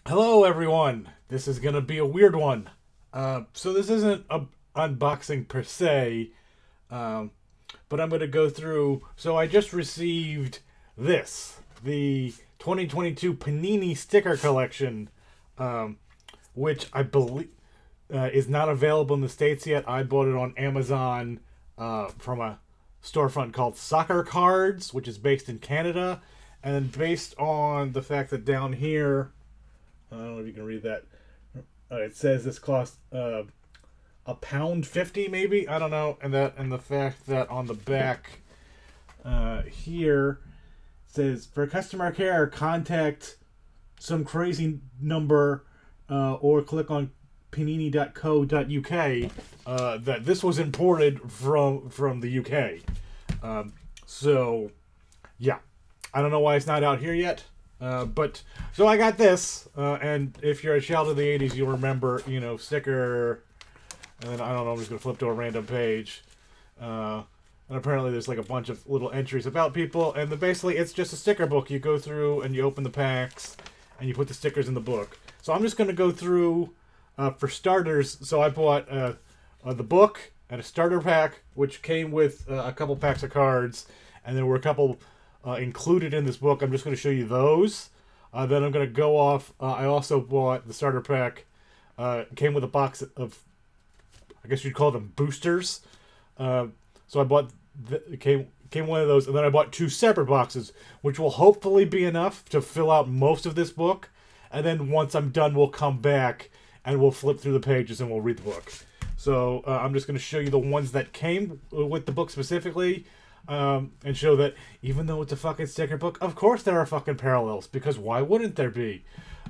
Hello, everyone. This is gonna be a weird one. So this isn't a unboxing per se, um, but I'm gonna go through. So I just received the 2022 Panini sticker collection, um, which I believe is not available in the States yet. I bought it on Amazon from a storefront called Soccer Cards, which is based in Canada, and based on the fact that down here, I don't know if you can read that. It says this cost £1.50, maybe. I don't know, and the fact that on the back here says for customer care, contact some crazy number or click on panini.co.uk. That this was imported from the UK. So yeah, I don't know why it's not out here yet. But so I got this, and if you're a child of the '80s, you'll remember, sticker. And then I don't know, I'm just gonna flip to a random page, and apparently there's like a bunch of little entries about people, and basically it's just a sticker book. You go through and you open the packs, and you put the stickers in the book. So I'm just gonna go through for starters. So I bought the book and a starter pack, which came with a couple packs of cards, and there were a couple included in this book. I'm just going to show you those. Then I'm going to go off. I also bought the starter pack. Came with a box of, I guess you'd call them boosters. So I bought, came one of those, and then I bought two separate boxes, which will hopefully be enough to fill out most of this book. And then once I'm done, we'll come back and we'll flip through the pages and we'll read the book. So I'm just going to show you the ones that came with the book specifically. And show that even though it's a fucking sticker book, of course there are fucking parallels, because why wouldn't there be?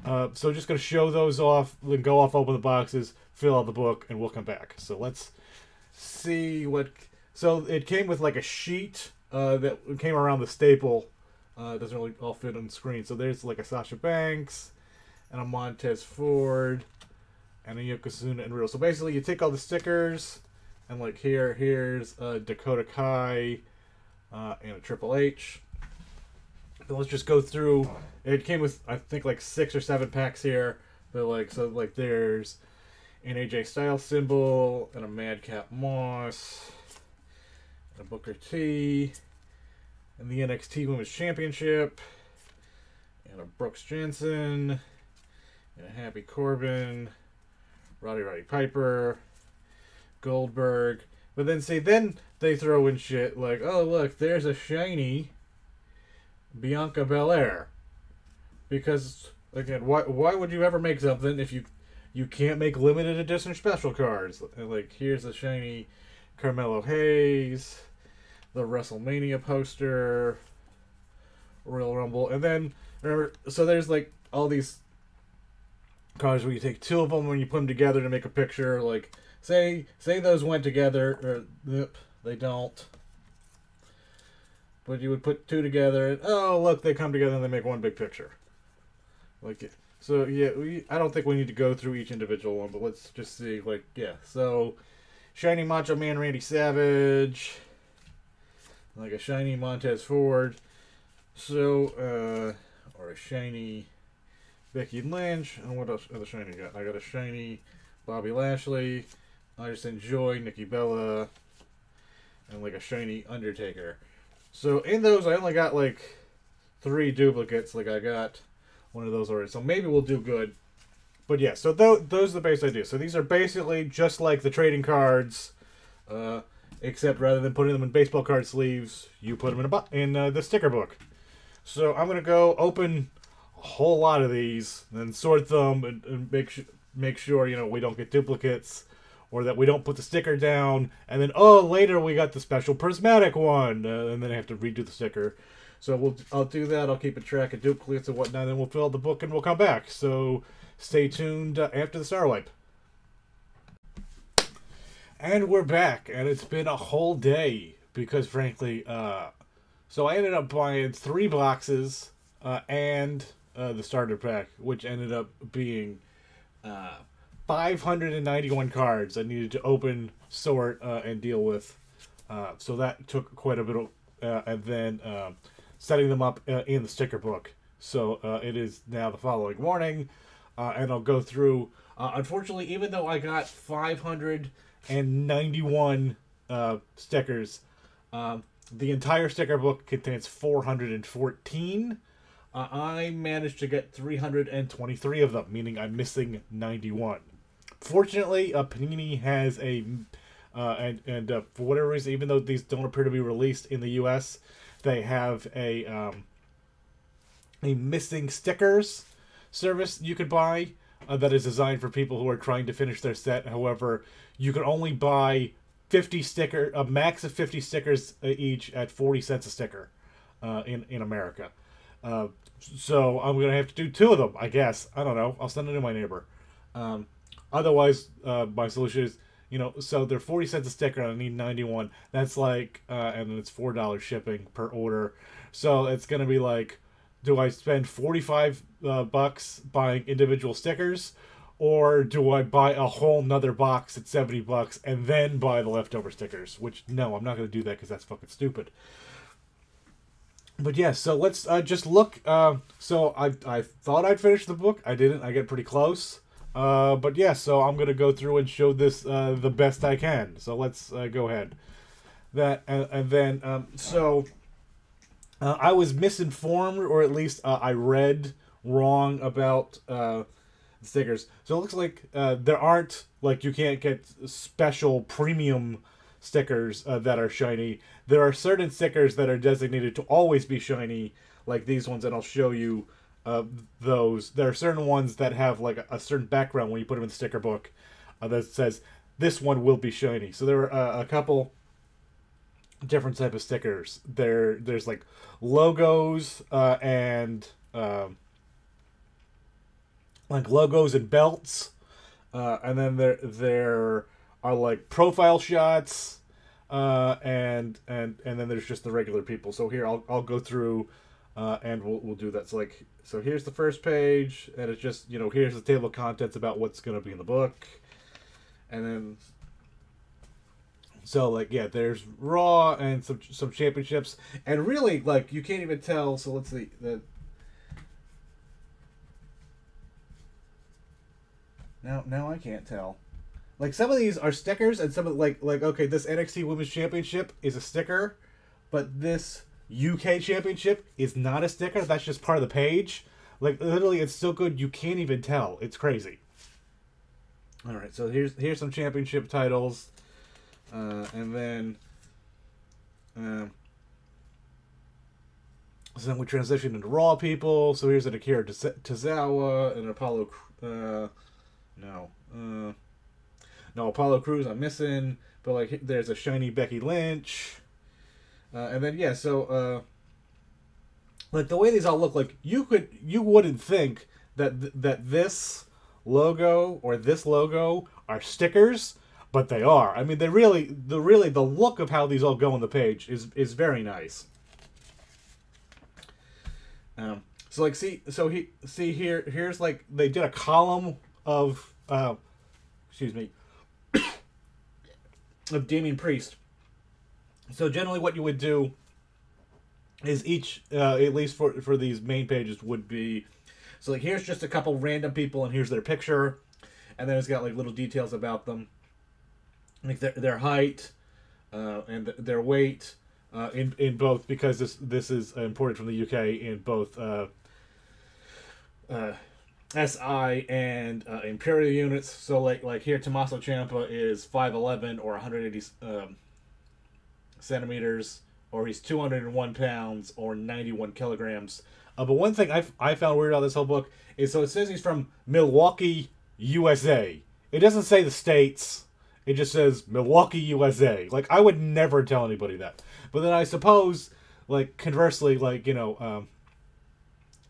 So just gonna show those off, then go off, open the boxes, fill out the book, and we'll come back. So let's see what. So it came with like a sheet that came around the staple. It doesn't really all fit on the screen. So there's like a Sasha Banks, and a Montez Ford, and a Yokozuna and Riddle. So basically, you take all the stickers, and like here's Dakota Kai. And a Triple H. So let's just go through. It came with, I think, like 6 or 7 packs here. But there's an AJ Styles symbol, and a Madcap Moss, and a Booker T, and the NXT Women's Championship, and a Brooks Jensen, and a Happy Corbin, Roddy Piper, Goldberg. But then they throw in shit like, oh look, there's a shiny Bianca Belair. Because again, why would you ever make something if you can't make limited edition special cards? Like here's a shiny Carmelo Hayes, the WrestleMania poster, Royal Rumble, and then remember, so there's like all these cards where you take two of them and you put them together to make a picture, like. Say those went together, or they don't. But you would put two together, and oh look, they come together and they make one big picture. So yeah, I don't think we need to go through each individual one, but let's just see. So shiny Macho Man Randy Savage, like a shiny Montez Ford, or a shiny Becky Lynch, and what else? Other shiny got? I got a shiny Bobby Lashley. I just enjoy Nikki Bella, and like a shiny Undertaker. So in those, I only got like 3 duplicates. Like I got one of those already. So maybe we'll do good. But yeah, so those are the base ideas. So these are basically just like the trading cards, except rather than putting them in baseball card sleeves, you put them in the sticker book. So I'm gonna go open a whole lot of these, then sort them and make sure we don't get duplicates. Or that we don't put the sticker down, and then later we got the special prismatic one, and then I have to redo the sticker. So I'll do that. I'll keep a track of duplicates and whatnot, and then we'll fill out the book and we'll come back. So stay tuned after the Star Wipe. And we're back, and it's been a whole day because frankly, so I ended up buying 3 boxes and the starter pack, which ended up being 591 cards I needed to open, sort, and deal with. So that took quite a bit of, and then setting them up in the sticker book. So it is now the following morning. and I'll go through. Unfortunately, even though I got 591 stickers, the entire sticker book contains 414. I managed to get 323 of them, meaning I'm missing 91. Fortunately, Panini has a for whatever reason, even though these don't appear to be released in the U.S., they have a missing stickers service you could buy that is designed for people who are trying to finish their set. However, you can only buy 50 a max of 50 stickers each at 40 cents a sticker in America. So I'm gonna have to do 2 of them, I guess. I don't know. I'll send it to my neighbor. Otherwise, my solution is, so they're 40 cents a sticker and I need 91. That's like, and then it's $4 shipping per order. So it's gonna be like, do I spend 45 bucks buying individual stickers, or do I buy a whole nother box at 70 bucks and then buy the leftover stickers? Which, no, I'm not going to do that because that's fucking stupid. But yeah, so let's just look. So I thought I'd finish the book. I didn't. I get pretty close. But yeah, so I'm going to go through and show this the best I can. So let's go ahead. And then, I was misinformed, or at least I read wrong about stickers. So it looks like there aren't, like, you can't get special premium stickers that are shiny. There are certain stickers that are designated to always be shiny, like these ones, and I'll show you those. There are certain ones that have like a certain background when you put them in the sticker book that says this one will be shiny. So there are a couple different type of stickers. There's like logos and like logos and belts, and then there are like profile shots, and then there's just the regular people. So here I'll go through and we'll do that. So here's the first page, and it's just, here's the table of contents about what's going to be in the book, and then so like, yeah, there's Raw and some championships, and really, like, you can't even tell. So let's see that. Now I can't tell. Like, some of these are stickers, and some of like okay, this NXT Women's Championship is a sticker, but this UK Championship is not a sticker. That's just part of the page. Like, literally, it's so good you can't even tell. It's crazy. All right, so here's some championship titles, and then so then we transition into Raw people. So here's an Akira Tozawa and Apollo. No, Apollo Crews I'm missing, but like there's a shiny Becky Lynch, and then yeah, so like the way these all look, like you wouldn't think that this logo or this logo are stickers, but they are. I mean, the look of how these all go on the page is very nice. So like here's like they did a column of of Damian Priest. So generally what you would do is each, at least for these main pages, would be, so like here's just a couple random people and here's their picture, and then it's got like little details about them, like their height and their weight in both, because this is imported from the UK, in both SI and Imperial units. So like here, Tommaso Ciampa is 5'11" or 180 centimeters, or he's 201 pounds or 91 kilograms. But one thing I found weird about this whole book is, so it says he's from Milwaukee, USA. It doesn't say the States. It just says Milwaukee, USA. Like, I would never tell anybody that. But then I suppose, like, conversely, like, later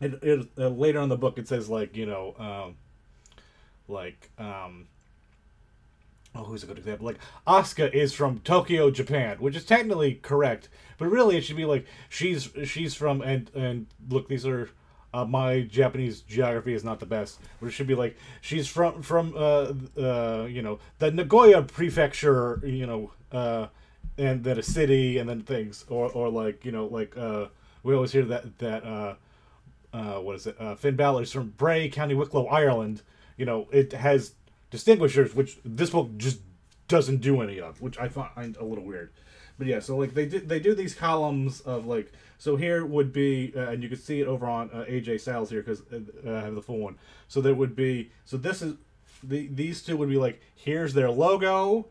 on in the book it says, like, who's a good example? Like, Asuka is from Tokyo, Japan, which is technically correct, but really it should be like she's from, and look, these are my Japanese geography is not the best, but it should be like she's from the Nagoya prefecture, and then a city, and then things, or like we always hear that what is it? Finn Balor's from Bray, County Wicklow, Ireland. It has distinguishers, which this book just doesn't do any of, which I find a little weird. But yeah, so like they do these columns of like, so here would be, and you can see it over on AJ Styles here because I have the full one. So there would be, so this is these two would be like, here's their logo,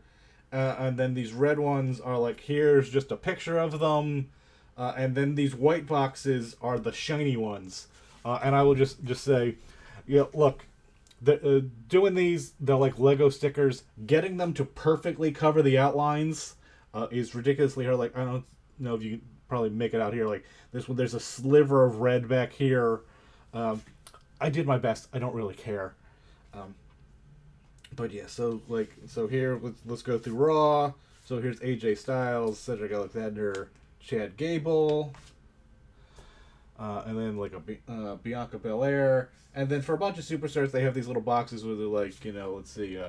and then these red ones are like, here's just a picture of them, and then these white boxes are the shiny ones. And I will just say, yeah, look. Doing these, they're like Lego stickers. Getting them to perfectly cover the outlines is ridiculously hard. Like, I don't know if you can probably make it out here. Like this one, there's a sliver of red back here. I did my best. I don't really care. But yeah, so here, let's go through Raw. So here's AJ Styles, Cedric Alexander, Chad Gable. And then like a Bianca Belair, and then for a bunch of superstars they have these little boxes where they're like, let's see,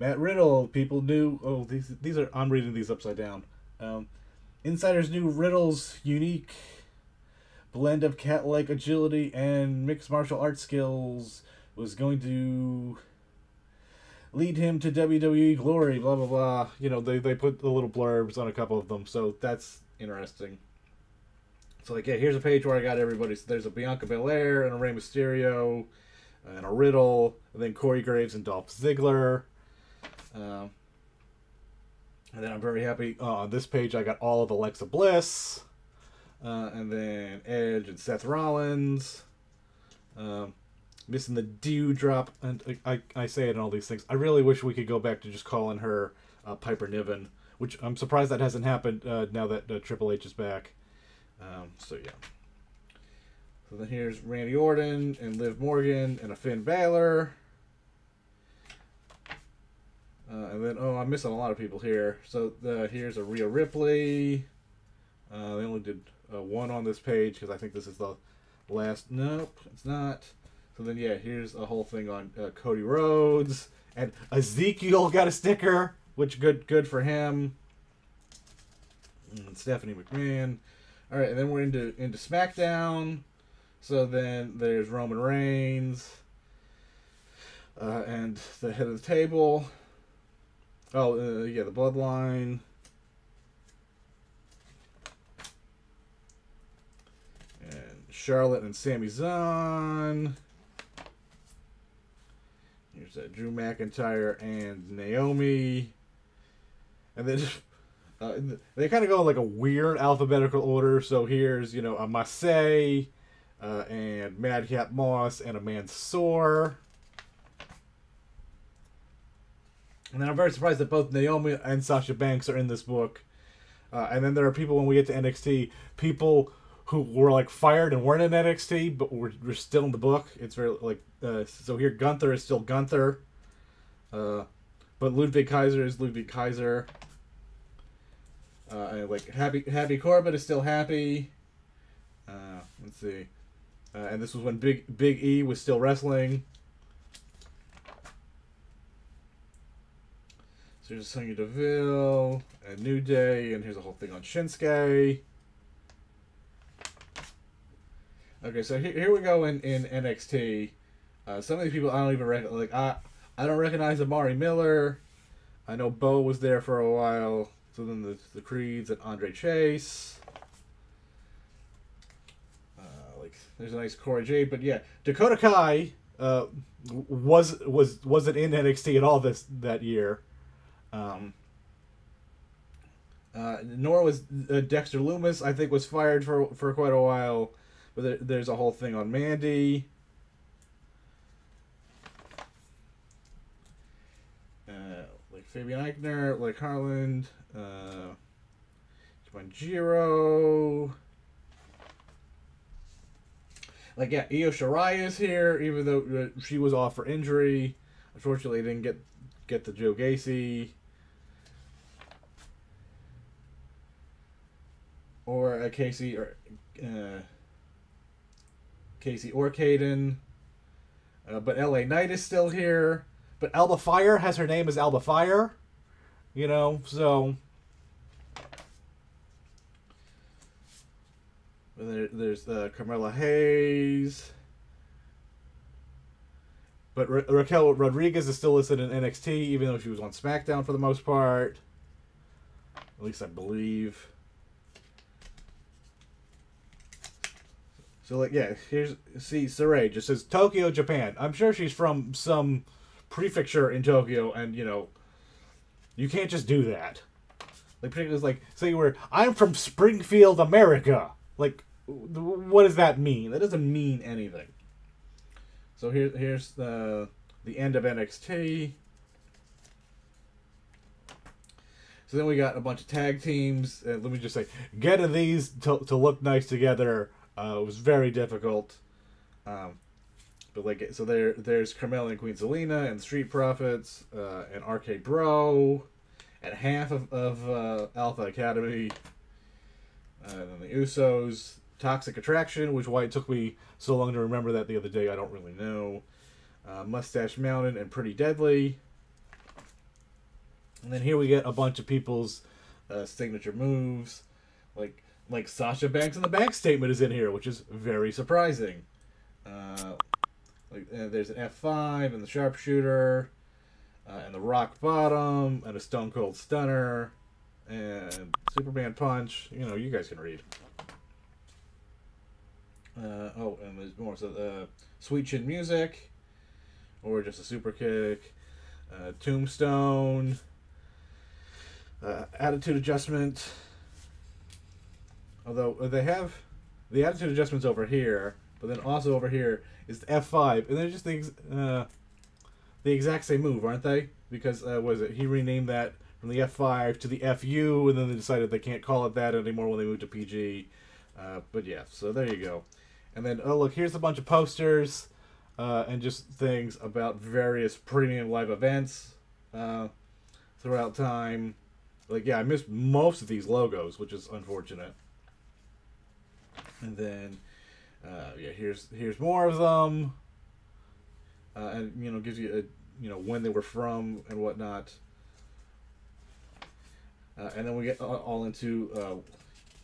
Matt Riddle. People knew. Oh, these are. I'm reading these upside down. Insiders knew Riddle's unique blend of cat-like agility and mixed martial arts skills was going to lead him to WWE glory. Blah blah blah. They put the little blurbs on a couple of them, so that's interesting. So, like, yeah, here's a page where I got everybody. So there's a Bianca Belair and a Rey Mysterio and a Riddle, and then Corey Graves and Dolph Ziggler. And then I'm very happy. On this page, I got all of Alexa Bliss. And then Edge and Seth Rollins. Missing the Dewdrop. And I say it in all these things. I really wish we could go back to just calling her Piper Niven, which I'm surprised that hasn't happened now that Triple H is back. So yeah. So then here's Randy Orton and Liv Morgan and a Finn Balor. And then, I'm missing a lot of people here. So here's a Rhea Ripley. They only did one on this page because I think this is the last. Nope, it's not. So then, yeah, here's a whole thing on Cody Rhodes. And Ezekiel got a sticker, which good for him. And Stephanie McMahon. All right, and then we're into SmackDown. So then there's Roman Reigns and the head of the table. Oh, yeah, the Bloodline. And Charlotte and Sami Zayn. Here's Drew McIntyre and Naomi. And then they kind of go in like a weird alphabetical order. So here's, a Marseille, and Madcap Moss, and a Mansoor. And then I'm very surprised that both Naomi and Sasha Banks are in this book. And then there are people, when we get to NXT, people who were like fired and weren't in NXT, but were still in the book. It's very like, so here Gunther is still Gunther. But Ludwig Kaiser is Ludwig Kaiser. And like Happy Corbett is still happy. Let's see. And this was when Big E was still wrestling. So here's Sonya Deville and New Day, and here's a whole thing on Shinsuke. Okay, so here we go in NXT. Some of these people I don't even recognize. Like I don't recognize Amari Miller. I know Bo was there for a while. So then the Creeds and Andre Chase. Like there's a nice Corey Jade, but yeah, Dakota Kai wasn't in NXT at all that year. Nor was Dexter Lumis. I think was fired for quite a while. But there's a whole thing on Mandy. Like Fabian Eichner, like Harland, Manjiro. Like, yeah, Io Shirai is here, even though she was off for injury. Unfortunately, didn't get the Joe Gacy. Or Casey or Caden. But LA Knight is still here. But Alba Fire has her name as Alba Fire. So. There's Carmella Hayes. But Raquel Rodriguez is still listed in NXT, even though she was on SmackDown for the most part. At least I believe. So, like, yeah, see, Saray just says Tokyo, Japan. I'm sure she's from some prefecture in Tokyo, and, you know, you can't just do that. Like, particularly, like, say I'm from Springfield, America. Like, what does that mean? That doesn't mean anything. So here's the end of NXT. So then we got a bunch of tag teams. Let me just say, getting these to look nice together was very difficult. But like, so there's Carmella and Queen Zelina and Street Profits and RK Bro and half of Alpha Academy. And then the Usos. Toxic Attraction, which why it took me so long to remember that the other day, I don't really know. Mustache Mountain and Pretty Deadly. And then here we get a bunch of people's signature moves. Like Sasha Banks and the Bank Statement is in here, which is very surprising. There's an F5 and the Sharpshooter. And the Rock Bottom and a Stone Cold Stunner. And Superman Punch. You know, you guys can read. And there's more. So, Sweet Chin Music, or just a super kick, Tombstone, Attitude Adjustment. Although they have the Attitude Adjustments over here, but then also over here is the F5, and they're just the exact same move, aren't they? Because what is it? He renamed that from the F5 to the FU, and then they decided they can't call it that anymore when they moved to PG. But yeah, so there you go. And then, oh look, here's a bunch of posters and just things about various premium live events throughout time. Like, yeah, I missed most of these logos, which is unfortunate. And then, yeah, here's more of them. And, you know, gives you, when they were from and whatnot. And then we get all into,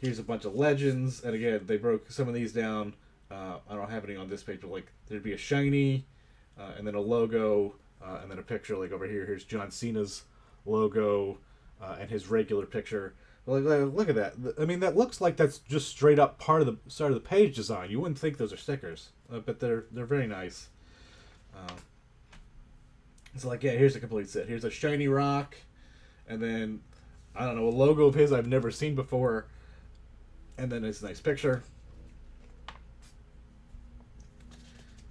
here's a bunch of legends. And again, they broke some of these down. I don't have any on this page, but like there'd be a shiny, and then a logo, and then a picture. Like over here, here's John Cena's logo, and his regular picture. Like, look at that. I mean, that looks like that's just straight up part of the start of the page design. You wouldn't think those are stickers, but they're very nice. So like, yeah, here's a complete set. Here's a shiny rock, and then I don't know, a logo of his I've never seen before, and then it's a nice picture.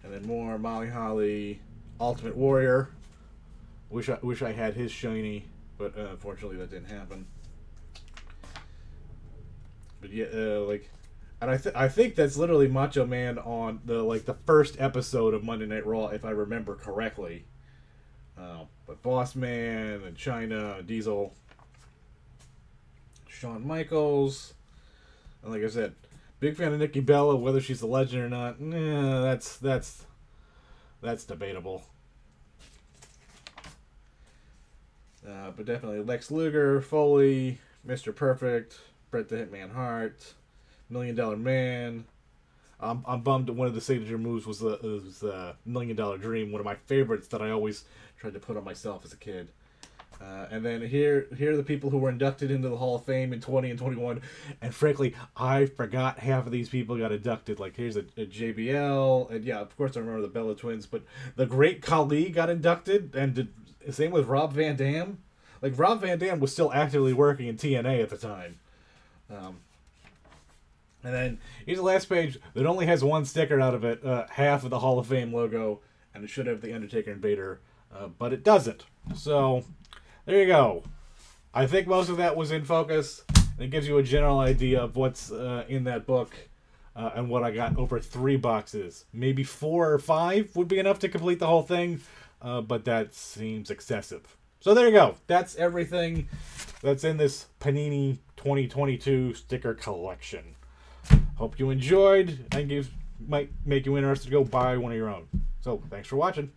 And then more Molly Holly, Ultimate Warrior. Wish I had his shiny, but unfortunately that didn't happen. But yeah, and I think that's literally Macho Man on the first episode of Monday Night Raw, if I remember correctly. But Boss Man and Chyna, Diesel, Shawn Michaels, and like I said, big fan of Nikki Bella, whether she's a legend or not. That's debatable. But definitely Lex Luger, Foley, Mr. Perfect, Bret the Hitman Hart, $1 Million Man. I'm bummed that one of the signature moves was the $1 Million Dream, one of my favorites that I always tried to put on myself as a kid. And then here are the people who were inducted into the Hall of Fame in 20 and 21. And frankly, I forgot half of these people got inducted. Like, here's a JBL. And yeah, of course I remember the Bella Twins. But the Great Khali got inducted. And same with Rob Van Dam. Like, Rob Van Dam was still actively working in TNA at the time. And then here's the last page that only has one sticker out of it. Half of the Hall of Fame logo. And it should have the Undertaker and Vader. But it doesn't. So there you go. I think most of that was in focus. And it gives you a general idea of what's in that book. And what I got over 3 boxes. Maybe 4 or 5 would be enough to complete the whole thing. But that seems excessive. So there you go. That's everything that's in this Panini 2022 sticker collection. Hope you enjoyed and might make you interested to go buy one of your own. So thanks for watching.